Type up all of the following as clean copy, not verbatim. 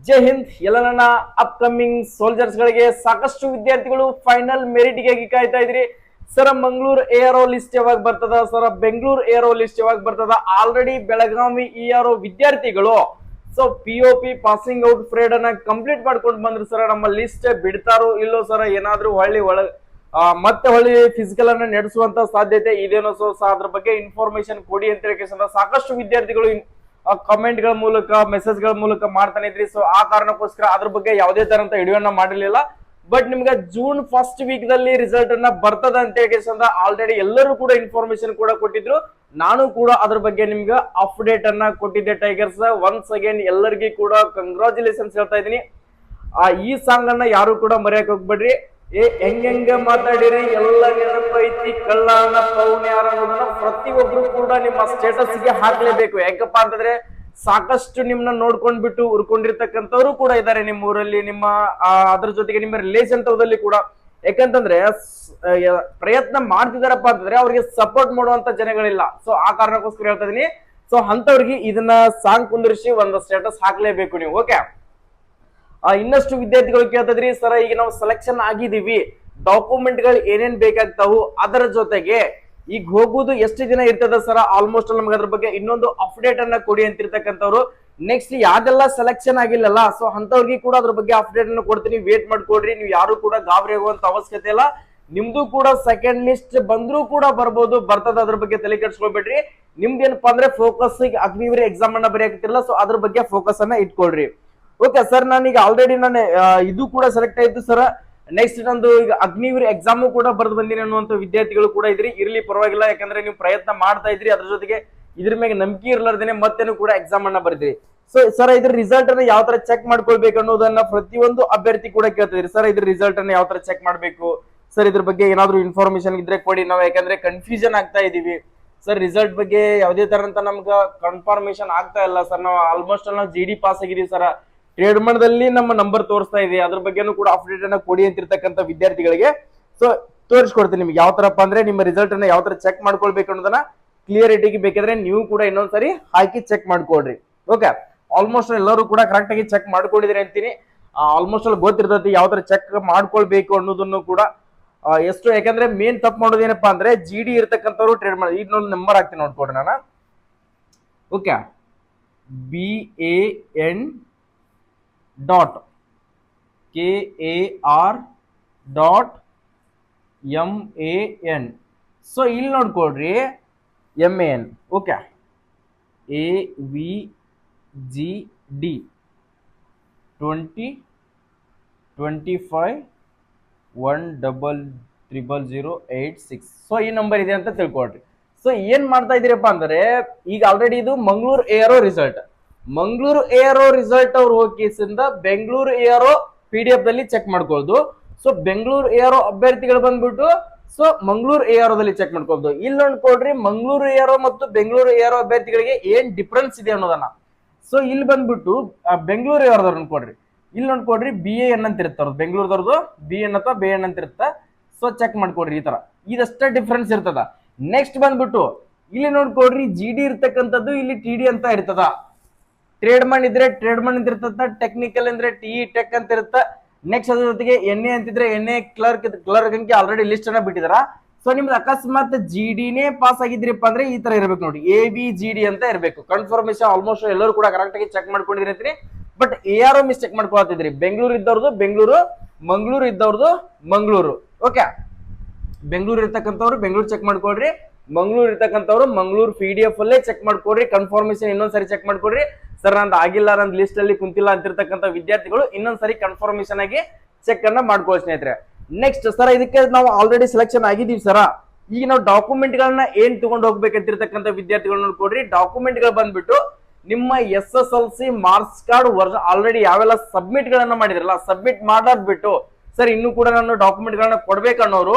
ಜೈ ಹಿಂದ್ ಎಲ್ಲ ನನ್ನ upcoming soldiers ಗಳಿಗೆ ಸಾಕಷ್ಟು ವಿದ್ಯಾರ್ಥಿಗಳು ಫೈನಲ್ ಮೆರಿಟ್ ಗಾಗಿ ಕಾಯ್ತಾ ಇದ್ರಿ. ಸರ್ ಮಂಗಳೂರು ಎಆರ್ಒ ಲಿಸ್ಟ್ ಯಾವಾಗ ಬರ್ತದ, ಸರ್ ಬೆಂಗಳೂರು ಎಆರ್ಒ ಲಿಸ್ಟ್ ಯಾವಾಗ ಬರ್ತದ. ಆಲ್ರೆಡಿ ಬೆಳಗಾವಿ ಇಆರ್ಒ ವಿದ್ಯಾರ್ಥಿಗಳು ಸೊ POP ಪಾಸಿಂಗ್ ಔಟ್ ಫ್ರೇಡ್ ಅನ್ನ ಕಂಪ್ಲೀಟ್ ಮಾಡ್ಕೊಂಡು ಬಂದ್ರು. ಸರ್ ನಮ್ಮ ಲಿಸ್ಟ್ ಬಿಡ್ತಾರೋ ಇಲ್ಲೋ ಸರ್, ಏನಾದ್ರೂ ಮತ್ತೆ ಹೊಳ್ಳಿ ಫಿಸಿಕಲ್ ಅನ್ನ ನಡೆಸುವಂತ ಸಾಧ್ಯತೆ ಇದೇನೋ. ಸೊ ಅದ್ರ ಬಗ್ಗೆ ಇನ್ಫಾರ್ಮೇಶನ್ ಕೊಡಿ ಅಂತ ಹೇಳಿ ಸಾಕಷ್ಟು ವಿದ್ಯಾರ್ಥಿಗಳು ಕಮೆಂಟ್ ಗಳ ಮೂಲಕ ಮೆಸೇಜ್ ಗಳ ಮೂಲಕ ಮಾಡ್ತಾನೆ ಇದ್ರಿ. ಸೊ ಆ ಕಾರಣಕ್ಕೋಸ್ಕರ ಅದ್ರ ಬಗ್ಗೆ ಯಾವುದೇ ತರಂತ ವಿಡಿಯೋನ ಮಾಡಿರ್ಲಿಲ್ಲ. ಬಟ್ ನಿಮ್ಗೆ ಜೂನ್ ಫಸ್ಟ್ ವೀಕ್ ದಲ್ಲಿ ರಿಸಲ್ಟ್ ಅನ್ನ ಬರ್ತದ ಅಂತ ಹೇಳಿ ಆಲ್ರೆಡಿ ಎಲ್ಲರೂ ಕೂಡ ಇನ್ಫಾರ್ಮೇಶನ್ ಕೂಡ ಕೊಟ್ಟಿದ್ರು. ನಾನು ಕೂಡ ಅದ್ರ ಬಗ್ಗೆ ನಿಮ್ಗೆ ಅಪ್ಡೇಟ್ ಅನ್ನ ಕೊಟ್ಟಿದ್ದೆ ಟೈಗರ್ಸ್. ಒನ್ಸ್ ಅಗೇನ್ ಎಲ್ಲರಿಗೂ ಕೂಡ ಕಂಗ್ರಾಚುಲೇಷನ್ಸ್ ಹೇಳ್ತಾ ಇದೀನಿ. ಈ ಸಾಂಗ್ ಅನ್ನ ಯಾರು ಕೂಡ ಮರೆಯಕ್ ಹೋಗ್ಬೇಡ್ರಿ. ಹೆಂಗ ಮಾತಾಡಿರಿ ಎಲ್ಲ ನೆನಪೈತಿ ಕಳ್ಳನ ಪೌನ್ಯಾರ ಅನ್ನೋದನ್ನ ಪ್ರತಿಯೊಬ್ರು ಕೂಡ ನಿಮ್ಮ ಸ್ಟೇಟಸ್ ಗೆ ಹಾಕ್ಲೇಬೇಕು. ಯಾಕಪ್ಪ ಅಂತಂದ್ರೆ ಸಾಕಷ್ಟು ನಿಮ್ನ ನೋಡ್ಕೊಂಡ್ಬಿಟ್ಟು ಉರ್ಕೊಂಡಿರ್ತಕ್ಕಂಥವ್ರು ಕೂಡ ಇದ್ದಾರೆ ನಿಮ್ಮ ಊರಲ್ಲಿ, ನಿಮ್ಮ ಅದ್ರ ಜೊತೆಗೆ ನಿಮ್ಮ ರಿಲೇಷನ್ ತವದಲ್ಲಿ ಕೂಡ. ಯಾಕಂತಂದ್ರೆ ಪ್ರಯತ್ನ ಮಾಡ್ತಿದಾರಪ್ಪ ಅಂತಂದ್ರೆ ಅವ್ರಿಗೆ ಸಪೋರ್ಟ್ ಮಾಡುವಂತ ಜನಗಳಿಲ್ಲ. ಸೊ ಆ ಕಾರಣಕ್ಕೋಸ್ಕರ ಹೇಳ್ತಾ ಇದೀನಿ. ಸೊ ಅಂತವ್ರಿಗೆ ಇದನ್ನ ಸಾಂಗ್ ಕುಂದಿರಿಸಿ ಒಂದು ಸ್ಟೇಟಸ್ ಹಾಕ್ಲೇಬೇಕು ನೀವು. ಓಕೆ, ಇನ್ನಷ್ಟು ವಿದ್ಯಾರ್ಥಿಗಳು ಕೇಳ್ತಿದ್ರಿ, ಸರ್ ಈಗ ನಾವು ಸೆಲೆಕ್ಷನ್ ಆಗಿದೀವಿ, ಡಾಕ್ಯುಮೆಂಟ್ ಗಳು ಏನೇನ್ ಬೇಕಾಗ್ತಾವು, ಅದರ ಜೊತೆಗೆ ಈಗ ಹೋಗುದು ಎಷ್ಟು ದಿನ ಇರ್ತದ ಸರ್, ಆಲ್ಮೋಸ್ಟ್ ನಮ್ಗೆ ಅದ್ರ ಬಗ್ಗೆ ಇನ್ನೊಂದು ಅಪ್ಡೇಟ್ ಅನ್ನ ಕೊಡಿ ಅಂತಿರ್ತಕ್ಕಂಥವ್ರು. ನೆಕ್ಸ್ಟ್ ಯಾವ್ದೆಲ್ಲ ಸೆಲೆಕ್ಷನ್ ಆಗಿಲ್ಲಲ್ಲ, ಸೊ ಅಂತವ್ರಿಗೆ ಕೂಡ ಅದ್ರ ಬಗ್ಗೆ ಅಪ್ಡೇಟ್ ಅನ್ನು ಕೊಡ್ತೀನಿ, ವೇಟ್ ಮಾಡ್ಕೊಡ್ರಿ. ನೀವು ಯಾರು ಕೂಡ ಗಾಬರಿ ಆಗುವಂತ ಅವಶ್ಯಕತೆ ಇಲ್ಲ. ನಿಮ್ದು ಕೂಡ ಸೆಕೆಂಡ್ ಲಿಸ್ಟ್ ಬಂದ್ರೂ ಕೂಡ ಬರ್ಬೋದು, ಬರ್ತದ, ಅದ್ರ ಬಗ್ಗೆ ತಲೆ ಕೆಡ್ಸ್ಕೊಳ್ಬೇಡ್ರಿ. ನಿಮ್ದೇನಪ್ಪಾ ಅಂದ್ರೆ ಫೋಕಸ್ ಈಗ ಅಗ್ನಿವೀರ್ ಎಕ್ಸಾಮ್ ಅನ್ನ ಬರೆಯಾಕತ್ತಿರಲ್ಲ, ಸೊ ಅದ್ರ ಬಗ್ಗೆ ಫೋಕಸ್ ಅನ್ನ ಇಟ್ಕೊಳ್ರಿ. ಓಕೆ ಸರ್, ನಾನೀಗ ಆಲ್ರೆಡಿ ನಾನು ಇದು ಕೂಡ ಸೆಲೆಕ್ಟ್ ಆಯ್ತು ಸರ್. ನೆಕ್ಸ್ಟ್ ನಂದು ಈಗ ಅಗ್ನಿವೀರ್ ಎಕ್ಸಾಮ್ ಕೂಡ ಬರ್ದು ಬಂದಿನಿ ಅನ್ನುವಂತ ವಿದ್ಯಾರ್ಥಿಗಳು ಕೂಡ ಇದ್ರಿ. ಇರ್ಲಿ ಪರವಾಗಿಲ್ಲ, ಯಾಕಂದ್ರೆ ನೀವು ಪ್ರಯತ್ನ ಮಾಡ್ತಾ ಇದ್ರಿ, ಅದ್ರ ಜೊತೆಗೆ ಇದ್ರ ಮೇಲೆ ನಂಬಿಕೆ ಇರ್ಲಾರ್ದೇನೆ ಮತ್ತೇನು ಕೂಡ ಎಕ್ಸಾಮ್ ಅನ್ನ ಬರ್ದಿರಿ. ಸೊ ಸರ್ ಇದ್ರ ರಿಸಲ್ಟ್ ಅನ್ನ ಯಾವ ತರ ಚೆಕ್ ಮಾಡ್ಕೊಳ್ಬೇಕು ಅನ್ನೋದನ್ನ ಪ್ರತಿಯೊಂದು ಅಭ್ಯರ್ಥಿ ಕೂಡ ಕೇಳ್ತಿದ್ರಿ. ಸರ್ ಇದ್ರ ರಿಸಲ್ಟ್ ಅನ್ನ ಯಾವ ತರ ಚೆಕ್ ಮಾಡ್ಬೇಕು ಸರ್, ಇದ್ರ ಬಗ್ಗೆ ಏನಾದ್ರು ಇನ್ಫಾರ್ಮೇಶನ್ ಇದ್ರೆ ಕೊಡಿ. ನಾವು ಯಾಕಂದ್ರೆ ಕನ್ಫ್ಯೂಷನ್ ಆಗ್ತಾ ಇದೀವಿ ಸರ್, ರಿಸಲ್ಟ್ ಬಗ್ಗೆ ಯಾವುದೇ ತರ ಅಂತ ನಮ್ಗೆ ಕನ್ಫರ್ಮೇಶನ್ ಆಗ್ತಾ ಇಲ್ಲ ಸರ್. ನಾವು ಆಲ್ಮೋಸ್ಟ್ ನಾವು GD ಪಾಸ್ ಆಗಿದೀವಿ ಸರ್, ಟ್ರೇಡ್ ಮಂಡದಲ್ಲಿ ನಮ್ಮ ನಂಬರ್ ತೋರಿಸ್ತಾ ಇದೆ, ಅದ್ರ ಬಗ್ಗೆನೂ ಕೂಡ ಅಪ್ಡೇಟ್ ಅನ್ನ ಕೊಡಿ ಅಂತಿರ್ತಕ್ಕಂಥ ವಿದ್ಯಾರ್ಥಿಗಳಿಗೆ ಸೊ ತೋರಿಸ್ಕೊಡ್ತೀನಿ ನಿಮ್ಗೆ ಯಾವ ತರಪ್ಪ ಅಂದ್ರೆ ನಿಮ್ಮ ರಿಸಲ್ಟ್ ಅನ್ನ ಯಾವ ತರ ಚೆಕ್ ಮಾಡ್ಕೊಳ್ಬೇಕು ಅನ್ನೋದನ್ನ ಕ್ಲಿಯರಿಟಿಗೆ ಬೇಕಾದ್ರೆ ನೀವು ಕೂಡ ಇನ್ನೊಂದ್ಸರಿ ಹಾಕಿ ಚೆಕ್ ಮಾಡ್ಕೊಡ್ರಿ. ಓಕೆ, ಆಲ್ಮೋಸ್ಟ್ ಎಲ್ಲರೂ ಕೂಡ ಕರೆಕ್ಟ್ ಆಗಿ ಚೆಕ್ ಮಾಡ್ಕೊಂಡಿದ್ರಿ ಅಂತೀನಿ. ಆಲ್ಮೋಸ್ಟ್ ಅಲ್ಲಿ ಗೊತ್ತಿರ್ತೈತಿ ಯಾವ ತರ ಚೆಕ್ ಮಾಡ್ಕೊಳ್ಬೇಕು ಅನ್ನೋದನ್ನು ಕೂಡ. ಎಷ್ಟು ಯಾಕಂದ್ರೆ ಮೇನ್ ತಪ್ಪು ಮಾಡೋದೇನಪ್ಪಾ ಅಂದ್ರೆ GD ಇರ್ತಕ್ಕಂಥವ್ರು ಟ್ರೇಡ್ ಮಾಡಿ ಈಗ ನೋಡಿ ನಂಬರ್ ಹಾಕ್ತೀನಿ ನೋಡ್ಕೊಡ್ರಿ ನಾನು. Okay, BAN KAR.MAN. ಸೊ ಇಲ್ಲಿ ನೋಡ್ಕೊಡ್ರಿ MAN. Okay, AVGD 2025100086. ಸೊ ಈ ನಂಬರ್ ಇದೆ ಅಂತ ತಿಳ್ಕೊಡ್ರಿ. ಸೊ ಏನ್ ಮಾಡ್ತಾ ಇದೀರಪ್ಪ ಅಂದ್ರೆ ಈಗ ಆಲ್ರೆಡಿ ಇದು Mangaluru ARO result. Mangaluru ARO result ಅವ್ರು ಹೋಗಿಸಿಂದ ಬೆಂಗಳೂರು ಎಆರ್ಒ PDF ದಲ್ಲಿ ಚೆಕ್ ಮಾಡ್ಕೊಳ್ಳೋದು. ಸೊ ಬೆಂಗಳೂರು ಎಆರ್ಒ ಅಭ್ಯರ್ಥಿಗಳು ಬಂದ್ಬಿಟ್ಟು ಸೊ ಮಂಗಳೂರು ಎಆರ್ಒ ದಲ್ಲಿ ಚೆಕ್ ಮಾಡ್ಕೊಳ್ಳೋದು. ಇಲ್ಲಿ ನೋಡ್ಕೊಡ್ರಿ ಮಂಗಳೂರು ಎಆರ್ಒ ಮತ್ತು ಬೆಂಗಳೂರು ಎಆರ್ಒ ಅಭ್ಯರ್ಥಿಗಳಿಗೆ ಏನ್ ಡಿಫ್ರೆನ್ಸ್ ಇದೆ ಅನ್ನೋದನ್ನ. ಸೊ ಇಲ್ಲಿ ಬಂದ್ಬಿಟ್ಟು ಬೆಂಗಳೂರು ಎಆರ್ಒ ನೋಡ್ಕೊಡ್ರಿ, ಇಲ್ಲಿ ನೋಡ್ಕೊಡ್ರಿ BAN ಅಂತ ಇರ್ತಾರ, ಬೆಂಗಳೂರದವ್ರದ್ದು BN ಅಥವಾ BAN ಅಂತ ಇರುತ್ತೆ. ಸೊ ಚೆಕ್ ಮಾಡ್ಕೊಡ್ರಿ, ಈ ತರ ಇದಷ್ಟೇ ಡಿಫ್ರೆನ್ಸ್ ಇರ್ತದ. ನೆಕ್ಸ್ಟ್ ಬಂದ್ಬಿಟ್ಟು ಇಲ್ಲಿ ನೋಡ್ಕೊಡ್ರಿ GD ಇರ್ತಕ್ಕಂಥದ್ದು ಇಲ್ಲಿ TD ಅಂತ ಇರ್ತದ. ಟ್ರೇಡ್ ಮನ್ ಇದ್ರೆ ಟ್ರೇಡ್ ಮನ್ ಅಂತ ಇರ್ತದ, ಟೆಕ್ನಿಕಲ್ ಅಂದ್ರೆ TE ಟೆಕ್ ಅಂತ ಇರುತ್ತೆ. ನೆಕ್ಸ್ಟ್ ಅದ್ರ ಜೊತೆಗೆ NA ಅಂತಿದ್ರೆ NA ಕ್ಲರ್ಕ್ ಅಂಕೆ ಆಲ್ರೆಡಿ ಲಿಸ್ಟ್ ಅನ್ನ ಬಿಟ್ಟಿದಾರ. ಸೊ ನಿಮ್ದು ಅಕಸ್ಮಾತ್ GDನೇ ಪಾಸ್ ಆಗಿದ್ರಿಪ್ಪ ಅಂದ್ರೆ ಈ ತರ ಇರ್ಬೇಕು ನೋಡಿ, ABGD ಅಂತ ಇರ್ಬೇಕು. ಕನ್ಫರ್ಮೇಶನ್ ಆಲ್ಮೋಸ್ಟ್ ಎಲ್ಲರೂ ಕೂಡ ಕರೆಕ್ಟ್ ಆಗಿ ಚೆಕ್ ಮಾಡ್ಕೊಂಡಿದ್ರಿ. ಬಟ್ ARO ಮಿಸ್ಟೇಕ್ ಮಾಡ್ಕೊಳ್ತಿದ್ರಿ. ಬೆಂಗಳೂರು ಇದ್ದವ್ರದ್ದು ಬೆಂಗಳೂರು, ಮಂಗಳೂರು ಇದ್ದವ್ರದ್ದು ಮಂಗಳೂರು. ಓಕೆ, ಬೆಂಗಳೂರು ಇರ್ತಕ್ಕಂಥವ್ರು ಬೆಂಗಳೂರು ಚೆಕ್ ಮಾಡ್ಕೊಡ್ರಿ, ಮಂಗಳೂರು ಇರ್ತಕ್ಕಂಥವ್ರು ಮಂಗಳೂರು PDF ಅಲ್ಲೇ ಚೆಕ್ ಮಾಡ್ಕೊಡ್ರಿ. ಕನ್ಫರ್ಮೇಶನ್ ಇನ್ನೊಂದ್ಸರಿ ಚೆಕ್ ಮಾಡ್ಕೊಡ್ರಿ. ಸರ್ ನಂದು ಆಗಿಲ್ಲ, ನಂದು ಲಿಸ್ಟ್ ಅಲ್ಲಿ ಕುಂತಿಲ್ಲ ಅಂತಿರ್ತಕ್ಕಂಥ ವಿದ್ಯಾರ್ಥಿಗಳು ಇನ್ನೊಂದ್ಸರಿ ಕನ್ಫರ್ಮೇಶನ್ ಆಗಿ ಚೆಕ್ ಅನ್ನ ಮಾಡ್ಕೊಳ್ಳಿ ಸ್ನೇಹಿತರೆ. ನೆಕ್ಸ್ಟ್ ಸರ್ ಇದಕ್ಕೆ ನಾವು ಆಲ್ರೆಡಿ ಸೆಲೆಕ್ಷನ್ ಆಗಿದೀವಿ ಸರ, ಈಗ ನಾವು ಡಾಕ್ಯುಮೆಂಟ್ ಗಳನ್ನ ಏನ್ ತಗೊಂಡು ಹೋಗ್ಬೇಕಂತಿರ್ತಕ್ಕಂಥ ವಿದ್ಯಾರ್ಥಿಗಳು ನೋಡ್ಕೊಡ್ರಿ. ಡಾಕ್ಯುಮೆಂಟ್ ಗಳು ಬಂದ್ಬಿಟ್ಟು ನಿಮ್ಮ SSLC marks card version already ಯಾವೆಲ್ಲ ಸಬ್ಮಿಟ್ ಗಳನ್ನ ಮಾಡಿದ್ರಲ್ಲ, ಸಬ್ಮಿಟ್ ಮಾಡಾದ್ಬಿಟ್ಟು ಸರ್ ಇನ್ನು ಕೂಡ ನಾನು ಡಾಕ್ಯುಮೆಂಟ್ ಗಳನ್ನ ಕೊಡ್ಬೇಕನ್ನೋರು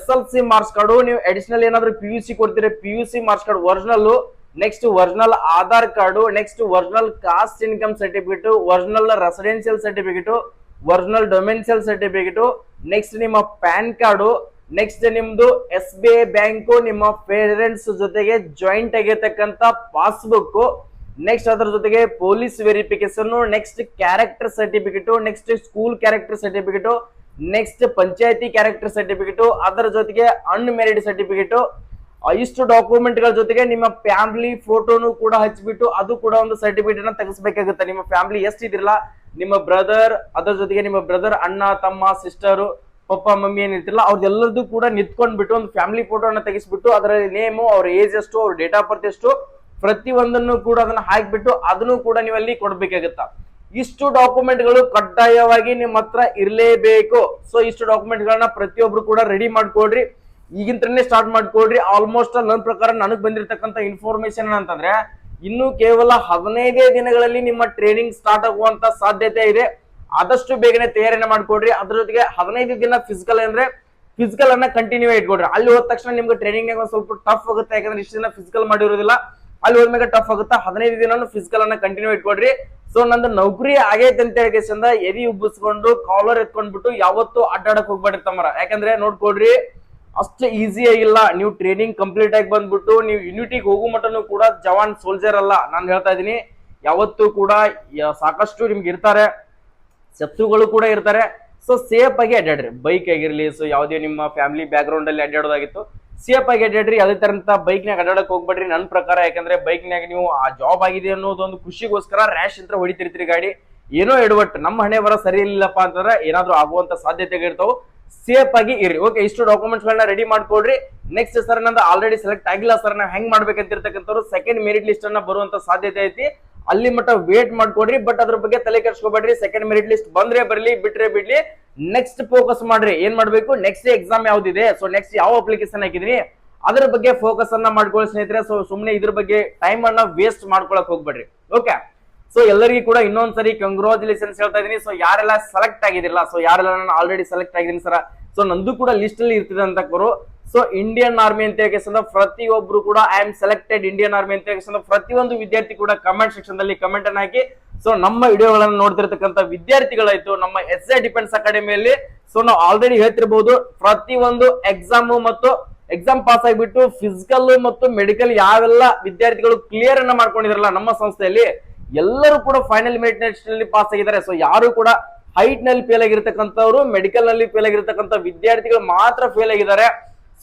SLC ಮಾರ್ಕ್ಸ್ ಕಾರ್ಡು, ನೀವು ಅಡಿಷನಲ್ ಏನಾದ್ರು PUC ಕೊಡ್ತೀರಿ PUC marks card original, next original Aadhaar card, next original caste income certificate, original residential certificate, original domicile certificate, next ನಿಮ್ಮ ಪ್ಯಾನ್ ಕಾರ್ಡು, ನೆಕ್ಸ್ಟ್ ನಿಮ್ದು SBI ಬ್ಯಾಂಕು, ನಿಮ್ಮ ಪೇರೆಂಟ್ಸ್ ಜೊತೆಗೆ joint ಆಗಿರ್ತಕ್ಕಂಥ passbook, next ಅದರ ಜೊತೆಗೆ police verification, next character certificate, next school character certificate, next panchayati character certificate, ಅದರ ಜೊತೆಗೆ unmarried certificate. ಇಷ್ಟು ಡಾಕ್ಯುಮೆಂಟ್ ಗಳ ಜೊತೆಗೆ ನಿಮ್ಮ ಫ್ಯಾಮಿಲಿ ಫೋಟೋನು ಕೂಡ ಹಚ್ಚಿಬಿಟ್ಟು ಅದು ಕೂಡ ಒಂದು ಸರ್ಟಿಫಿಕೇಟ್ ಅನ್ನ ತೆಗಿಸ್ಬೇಕಾಗುತ್ತೆ. ನಿಮ್ಮ ಫ್ಯಾಮಿಲಿ ಎಷ್ಟಿದಿರಲ್ಲ, ನಿಮ್ಮ ಬ್ರದರ್, ಅದರ ಜೊತೆಗೆ ನಿಮ್ಮ ಬ್ರದರ್ ಅಣ್ಣ ತಮ್ಮ ಸಿಸ್ಟರ್ ಪಪ್ಪ ಮಮ್ಮಿ ಏನಿರ್ತಿರಲ್ಲ ಅವ್ರದ್ದೆಲ್ಲರದು ಕೂಡ ನಿಂತ್ಕೊಂಡ್ಬಿಟ್ಟು ಒಂದು ಫ್ಯಾಮಿಲಿ ಫೋಟೋನ ತೆಗಿಸ್ಬಿಟ್ಟು ಅದರ ನೇಮು, ಅವ್ರ ಏಜ್ ಎಷ್ಟು, ಅವ್ರ ಡೇಟ್ ಆಫ್ ಬರ್ತ್ ಎಷ್ಟು, ಪ್ರತಿ ಒಂದನ್ನು ಕೂಡ ಅದನ್ನ ಹಾಕ್ಬಿಟ್ಟು ಅದನ್ನು ಕೂಡ ನೀವು ಅಲ್ಲಿ ಕೊಡ್ಬೇಕಾಗತ್ತ. ಇಷ್ಟು ಡಾಕ್ಯುಮೆಂಟ್ ಗಳು ಕಡ್ಡಾಯವಾಗಿ ನಿಮ್ಮ ಹತ್ರ ಇರಲೇಬೇಕು. ಸೊ ಇಷ್ಟು ಡಾಕ್ಯುಮೆಂಟ್ ಗಳನ್ನ ಪ್ರತಿಯೊಬ್ರು ಕೂಡ ರೆಡಿ ಮಾಡ್ಕೊಡ್ರಿ, ಈಗಿಂತನೇ ಸ್ಟಾರ್ಟ್ ಮಾಡ್ಕೊಡ್ರಿ. ಆಲ್ಮೋಸ್ಟ್ ನನ್ನ ಪ್ರಕಾರ ನನಗೆ ಬಂದಿರತಕ್ಕಂತ ಇನ್ಫಾರ್ಮೇಶನ್ ಅಂತಂದ್ರೆ ಇನ್ನು ಕೇವಲ 15 ದಿನಗಳಲ್ಲಿ ನಿಮ್ಮ ಟ್ರೈನಿಂಗ್ ಸ್ಟಾರ್ಟ್ ಆಗುವಂತ ಸಾಧ್ಯತೆ ಇದೆ. ಆದಷ್ಟು ಬೇಗನೆ ತಯಾರಿನ ಮಾಡ್ಕೊಡ್ರಿ. ಅದ್ರ ಜೊತೆಗೆ 15 ದಿನ ಫಿಸಿಕಲ್ ಅಂದ್ರೆ ಫಿಸಿಕಲ್ ಅನ್ನ ಕಂಟಿನ್ಯೂ ಇಟ್ಕೊಡ್ರಿ. ಅಲ್ಲಿ ಹೋದ ತಕ್ಷಣ ನಿಮ್ಗೆ ಟ್ರೈನಿಂಗ್ ಒಂದ್ ಸ್ವಲ್ಪ ಟಫ್ ಆಗುತ್ತೆ, ಯಾಕಂದ್ರೆ ಇಷ್ಟು ದಿನ ಫಿಸಿಕಲ್ ಮಾಡಿರೋದಿಲ್ಲ. ಅಲ್ಲಿ ಹೋದ್ಮೇಲೆ ಟಫ್ ಆಗುತ್ತಾ, 15 ದಿನ ಫಿಸಿಕಲ್ ಅನ್ನ ಕಂಟಿನ್ಯೂ ಇಟ್ಕೊಡ್ರಿ. ಸೊ ನಂದು ನೌಕರಿ ಆಗೈತೆ ಅಂತ ಹೇಳಿಕೆಸಿಂದ ಎದಿ ಉಬ್ಬಿಸ್ಕೊಂಡು ಕಾಲರ್ ಎತ್ಕೊಂಡ್ಬಿಟ್ಟು ಯಾವತ್ತು ಅಡ್ಡಾಡಕ್ ಹೋಗ್ಬೇಡ್ರಿ ತಮ್ಮರ. ಯಾಕಂದ್ರೆ ನೋಡ್ಕೊಡ್ರಿ, ಅಷ್ಟು ಈಸಿ ಆಗಿಲ್ಲ. ನೀವು ಟ್ರೈನಿಂಗ್ ಕಂಪ್ಲೀಟ್ ಆಗಿ ಬಂದ್ಬಿಟ್ಟು ನೀವು ಯೂನಿಟಿಗೆ ಹೋಗೋ ಮಟ್ಟನು ಕೂಡ ಜವಾನ್ ಸೋಲ್ಜರ್ ಅಲ್ಲ. ನಾನು ಹೇಳ್ತಾ ಇದೀನಿ, ಯಾವತ್ತೂ ಕೂಡ ಸಾಕಷ್ಟು ನಿಮ್ಗೆ ಇರ್ತಾರೆ, ಶತ್ರುಗಳು ಕೂಡ ಇರ್ತಾರೆ. ಸೊ ಸೇಫ್ ಆಗಿ ಅಡ್ಡಾಡ್ರಿ. ಬೈಕ್ ಆಗಿರ್ಲಿ, ಸೊ ಯಾವುದೇ ನಿಮ್ಮ ಫ್ಯಾಮಿಲಿ ಬ್ಯಾಕ್ ಗ್ರೌಂಡ್ ಅಲ್ಲಿ ಅಡ್ಡಾಡೋದಾಗಿತ್ತು, ಸೇಫ್ ಆಗಿ ಅಡ್ಡಾಡ್ರಿ. ಅದೇ ತರಂತ ಬೈಕ್ನಾಗ ಅಡ್ಡಾಡಕ್ ಹೋಗ್ಬೇಡ್ರಿ ನನ್ನ ಪ್ರಕಾರ. ಯಾಕಂದ್ರೆ ಬೈಕ್ನಾಗ ನೀವು ಆ ಜಾಬ್ ಆಗಿದೆ ಅನ್ನೋದೊಂದು ಖುಷಿಗೋಸ್ಕರ ರ್ಯಾಶ್ ಅಂತ ಹೊಡಿತಿರ್ತೀರಿ ಗಾಡಿ. ಏನೋ ಎಡವಟ್ಟು ನಮ್ಮ ಹಣೆ ಬರ ಸರಿ ಇಲ್ಲಪ್ಪ ಅಂತಂದ್ರೆ ಏನಾದ್ರೂ ಆಗುವಂತ ಸಾಧ್ಯತೆಗಳಿರ್ತಾವ. ಸೇಫ್ ಆಗಿ ಇರ್ರಿ. ಓಕೆ, ಇಷ್ಟು ಡಾಕ್ಯುಮೆಂಟ್ಸ್ ಗಳನ್ನ ರೆಡಿ ಮಾಡ್ಕೊಡ್ರಿ. ನೆಕ್ಸ್ಟ್ ಸರ್ ನಂದು ಆಲ್ರೆಡಿ ಸೆಲೆಕ್ಟ್ ಆಗಿಲ್ಲ ಸರ್, ನಾವು ಹೆಂಗ್ ಮಾಡ್ಬೇಕಂತಿರ್ತಕ್ಕಂಥವ್ರು ಸೆಕೆಂಡ್ ಮೆರಿಟ್ ಲಿಸ್ಟ್ ಅನ್ನ ಬರುವಂತ ಸಾಧ್ಯತೆ ಐತಿ. ಅಲ್ಲಿ ಮಟ್ಟ ವೇಟ್ ಮಾಡ್ಕೊಡ್ರಿ. ಬಟ್ ಅದ್ರ ಬಗ್ಗೆ ತಲೆ ಕೆಡ್ಸ್ಕೊಬೇಡ್ರಿ. ಸೆಕೆಂಡ್ ಮೆರಿಟ್ ಲಿಸ್ಟ್ ಬಂದ್ರೆ ಬರ್ಲಿ, ಬಿಟ್ರೆ ಬಿಡ್ಲಿ, ನೆಕ್ಸ್ಟ್ ಫೋಕಸ್ ಮಾಡ್ರಿ. ಏನ್ ಮಾಡ್ಬೇಕು, ನೆಕ್ಸ್ಟ್ ಎಕ್ಸಾಮ್ ಯಾವ್ದಿದೆ, ಸೊ ನೆಕ್ಸ್ಟ್ ಯಾವ ಅಪ್ಲಿಕೇಶನ್ ಹಾಕಿದ್ರಿ ಅದ್ರ ಬಗ್ಗೆ ಫೋಕಸ್ ಅನ್ನ ಮಾಡ್ಕೊಳ್ಳಿ ಸ್ನೇಹಿತರೆ. ಸೊ ಸುಮ್ಮನೆ ಇದ್ರ ಬಗ್ಗೆ ಟೈಮ್ ಅನ್ನ ವೇಸ್ಟ್ ಮಾಡ್ಕೊಳಕ್ ಹೋಗ್ಬೇಡ್ರಿ. ಓಕೆ, ಸೊ ಎಲ್ಲರಿಗೂ ಕೂಡ ಇನ್ನೊಂದ್ಸರಿ ಕಂಗ್ರಾಚುಲೇಷನ್ಸ್ ಹೇಳ್ತಾ ಇದೀನಿ. ಸೊ ಯಾರೆಲ್ಲ ಸೆಲೆಕ್ಟ್ ಆಗಿದಿಲ್ಲ, ಸೊ ಯಾರೆಲ್ಲ ನಾನು ಆಲ್ರೆಡಿ ಸೆಲೆಕ್ಟ್ ಆಗಿದ್ದೀನಿ ಸರ್, ಸೊ ನಂದು ಕೂಡ ಲಿಸ್ಟ್ ಅಲ್ಲಿ ಇರ್ತಿದೆ ಅಂತ ಕರು. ಸೊ ಇಂಡಿಯನ್ ಆರ್ಮಿ ಅಂತ ಹೇಳಿ ಪ್ರತಿಯೊಬ್ರು ಕೂಡ I am selected Indian army ಅಂತ ಹೇಳಿ ಪ್ರತಿಯೊಂದು ವಿದ್ಯಾರ್ಥಿ ಕೂಡ ಕಮೆಂಟ್ ಸೆಕ್ಷನ್ ದಲ್ಲಿ ಕಮೆಂಟ್ ಅನ್ನ ಹಾಕಿ. ಸೊ ನಮ್ಮ ವಿಡಿಯೋಗಳನ್ನ ನೋಡ್ತಿರ್ತಕ್ಕಂಥ ವಿದ್ಯಾರ್ಥಿಗಳಾಯ್ತು ನಮ್ಮ SI ಡಿಫೆನ್ಸ್ ಅಕಾಡೆಮಿಯಲ್ಲಿ, ಸೊ ನಾವು ಆಲ್ರೆಡಿ ಹೇಳ್ತಿರ್ಬಹುದು ಪ್ರತಿಯೊಂದು ಎಕ್ಸಾಮ್ ಮತ್ತು ಎಕ್ಸಾಮ್ ಪಾಸ್ ಆಗಿಬಿಟ್ಟು ಫಿಸಿಕಲ್ ಮತ್ತು ಮೆಡಿಕಲ್ ಯಾವೆಲ್ಲ ವಿದ್ಯಾರ್ಥಿಗಳು ಕ್ಲಿಯರ್ ಅನ್ನ ಮಾಡ್ಕೊಂಡಿದ್ರಲ್ಲ ನಮ್ಮ ಸಂಸ್ಥೆಯಲ್ಲಿ, ಎಲ್ಲರೂ ಕೂಡ ಫೈನಲ್ ಮೆರಿಟ್ ಲಿಸ್ಟ್ ನಲ್ಲಿ ಪಾಸ್ ಆಗಿದ್ದಾರೆ. ಸೊ ಯಾರು ಕೂಡ ಹೈಟ್ ನಲ್ಲಿ ಫೇಲ್ ಆಗಿರ್ತಕ್ಕಂಥವ್ರು, ಮೆಡಿಕಲ್ ನಲ್ಲಿ ಫೇಲ್ ಆಗಿರ್ತಕ್ಕಂಥ ವಿದ್ಯಾರ್ಥಿಗಳು ಮಾತ್ರ ಫೇಲ್ ಆಗಿದ್ದಾರೆ.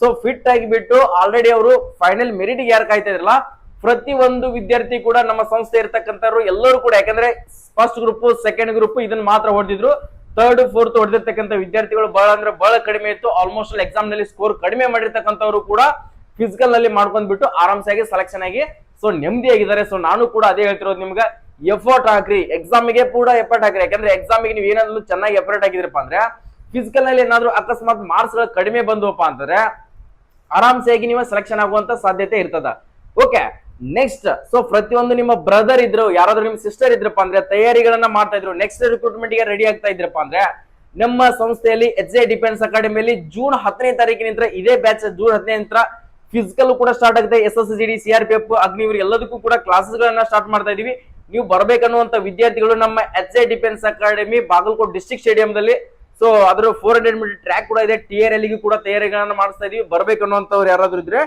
ಸೊ ಫಿಟ್ ಆಗಿಬಿಟ್ಟು ಆಲ್ರೆಡಿ ಅವರು ಫೈನಲ್ ಮೆರಿಟ್ ಯಾರು ಕಾಯ್ತಾ ಇದ್ರಲ್ಲ, ಪ್ರತಿ ಒಂದು ವಿದ್ಯಾರ್ಥಿ ಕೂಡ ನಮ್ಮ ಸಂಸ್ಥೆ ಇರ್ತಕ್ಕಂಥವ್ರು ಎಲ್ಲರೂ ಕೂಡ, ಯಾಕಂದ್ರೆ ಫಸ್ಟ್ ಗ್ರೂಪ್ ಸೆಕೆಂಡ್ ಗ್ರೂಪ್ ಇದನ್ನ ಮಾತ್ರ ಹೊಡೆದಿದ್ರು, ಥರ್ಡ್ ಫೋರ್ತ್ ಹೊಡೆದಿರ್ತಕ್ಕಂಥ ವಿದ್ಯಾರ್ಥಿಗಳು ಬಹಳ ಅಂದ್ರೆ ಬಹಳ ಕಡಿಮೆ ಇತ್ತು. ಆಲ್ಮೋಸ್ಟ್ ಎಕ್ಸಾಮ್ ನಲ್ಲಿ ಸ್ಕೋರ್ ಕಡಿಮೆ ಮಾಡಿರ್ತಕ್ಕಂಥವ್ರು ಕೂಡ ಫಿಸಿಕಲ್ ನಲ್ಲಿ ಮಾಡ್ಕೊಂಡ್ಬಿಟ್ಟು ಆರಾಮ್ಸಾಗಿ ಸೆಲೆಕ್ಷನ್ ಆಗಿ ಸೊ ನೆಮ್ಮದಿಯಾಗಿದ್ದಾರೆ. ಸೊ ನಾನು ಕೂಡ ಅದೇ ಹೇಳ್ತಿರೋದು ನಿಮ್ಗೆ, ಎಫರ್ಟ್ ಹಾಕ್ರಿ, ಎಕ್ಸಾಮಿಗೆ ಕೂಡ ಎಫರ್ಟ್ ಹಾಕ್ರಿ. ಯಾಕಂದ್ರೆ ಎಕ್ಸಾಮಿಗೆ ನೀವು ಏನಾದ್ರು ಚೆನ್ನಾಗಿ ಎಫರ್ಟ್ ಹಾಕಿದ್ರಪ್ಪ ಅಂದ್ರೆ ಫಿಸಿಕಲ್ ನಲ್ಲಿ ಏನಾದ್ರು ಅಕಸ್ಮಾತ್ ಮಾರ್ಕ್ಸ್ ಗಳು ಕಡಿಮೆ ಬಂದವಪ್ಪ ಅಂತಂದ್ರೆ ಆರಾಮ್ಸಾಗಿ ನೀವು ಸೆಲೆಕ್ಷನ್ ಆಗುವಂತ ಸಾಧ್ಯತೆ ಇರ್ತದ. ಓಕೆ, ನೆಕ್ಸ್ಟ್, ಸೊ ಪ್ರತಿಯೊಂದು ನಿಮ್ಮ ಬ್ರದರ್ ಇದ್ರು, ಯಾರಾದ್ರೂ ನಿಮ್ ಸಿಸ್ಟರ್ ಇದ್ರಪ್ಪ ಅಂದ್ರೆ ತಯಾರಿಗಳನ್ನ ಮಾಡ್ತಾ ಇದ್ರು, ನೆಕ್ಸ್ಟ್ ರಿಕ್ರೂಟ್ಮೆಂಟ್ ಗೆ ರೆಡಿ ಆಗ್ತಾ ಇದ್ರಪ್ಪ ಅಂದ್ರೆ ನಮ್ಮ ಸಂಸ್ಥೆಯಲ್ಲಿ SI ಡಿಫೆನ್ಸ್ ಅಕಾಡೆಮಿಯಲ್ಲಿ ಜೂನ್ 10ನೇ ತಾರೀಕಿನಿಂದ ಇದೇ ಬ್ಯಾಚ್ ಜೂನ್ 15 ನಂತರ ಫಿಸಿಕಲ್ ಕೂಡ ಸ್ಟಾರ್ಟ್ ಆಗುತ್ತೆ. SSGD, CRPF, ಅಗ್ನಿವೀರ್ ಎಲ್ಲದಕ್ಕೂ ಕೂಡ ಕ್ಲಾಸಸ್ ಗಳನ್ನ ಸ್ಟಾರ್ಟ್ ಮಾಡ್ತಾ ಇದೀವಿ. ನೀವು ಬರ್ಬೇಕನ್ನುವಂತ ವಿದ್ಯಾರ್ಥಿಗಳು ನಮ್ಮ SI defence academy Bagalkot district ಸ್ಟೇಡಿಯಂದಲ್ಲಿ, ಸೊ ಅದ್ರ 400 ಮೀಟರ್ ಟ್ರ್ಯಾಕ್ ಕೂಡ ಇದೆ. TRL ಗೆ ಕೂಡ ತಯಾರಿಗಳನ್ನ ಮಾಡಿಸ್ತಾ ಇದೀವಿ. ಬರ್ಬೇಕನ್ನುವಂತವ್ರು ಯಾರಾದ್ರೂ ಇದ್ರೆ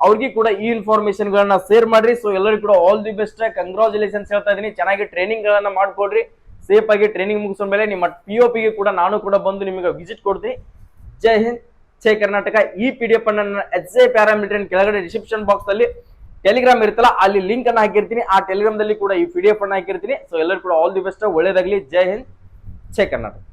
ಅವ್ರಿಗೆ ಕೂಡ ಈ ಇನ್ಫಾರ್ಮೇಶನ್ ಗಳನ್ನ ಶೇರ್ ಮಾಡ್ರಿ. ಸೊ ಎಲ್ಲರಿಗೂ ಕೂಡ ಆಲ್ ದಿ ಬೆಸ್ಟ್, ಕಂಗ್ರಾಚುಲೇಷನ್ಸ್ ಹೇಳ್ತಾ ಇದೀನಿ. ಚೆನ್ನಾಗಿ ಟ್ರೈನಿಂಗ್ ಗಳನ್ನ ಮಾಡ್ಕೊಡ್ರಿ. ಸೇಫ್ ಆಗಿ ಟ್ರೈನಿಂಗ್ ಮುಗಿಸೋ ಮೇಲೆ ನಿಮ್ಮ POP ಗೆ ಕೂಡ ನಾನು ಕೂಡ ಬಂದು ನಿಮಗೆ ವಿಸಿಟ್ ಕೊಡ್ತೀನಿ. ಜೈ ಹಿಂದ್, ಜೈ ಕರ್ನಾಟಕ. ಈ PDF ಅನ್ನ SI ಪ್ಯಾರಾಮೀಟರ್ ಕೆಳಗಡೆ ಡಿಸ್ಕ್ರಿಪ್ಷನ್ ಬಾಕ್ಸ್ ಅಲ್ಲಿ ಟೆಲಿಗ್ರಾಮ್ ಇರುತ್ತಲ್ಲ ಅಲ್ಲಿ ಲಿಂಕ್ ಅನ್ನ ಹಾಕಿರ್ತೀನಿ. ಆ ಟೆಲಿಗ್ರಾಮ್ ದಲ್ಲಿ ಕೂಡ ಈ PDF ಅನ್ನ ಹಾಕಿರ್ತೀನಿ. ಸೊ ಎಲ್ಲರೂ ಕೂಡ ಆಲ್ ದಿ ಬೆಸ್ಟ್, ಒಳ್ಳೇದಾಗ್ಲಿ. ಜೈ ಹಿಂದ್, ಜೈ ಕರ್ನಾಟಕ.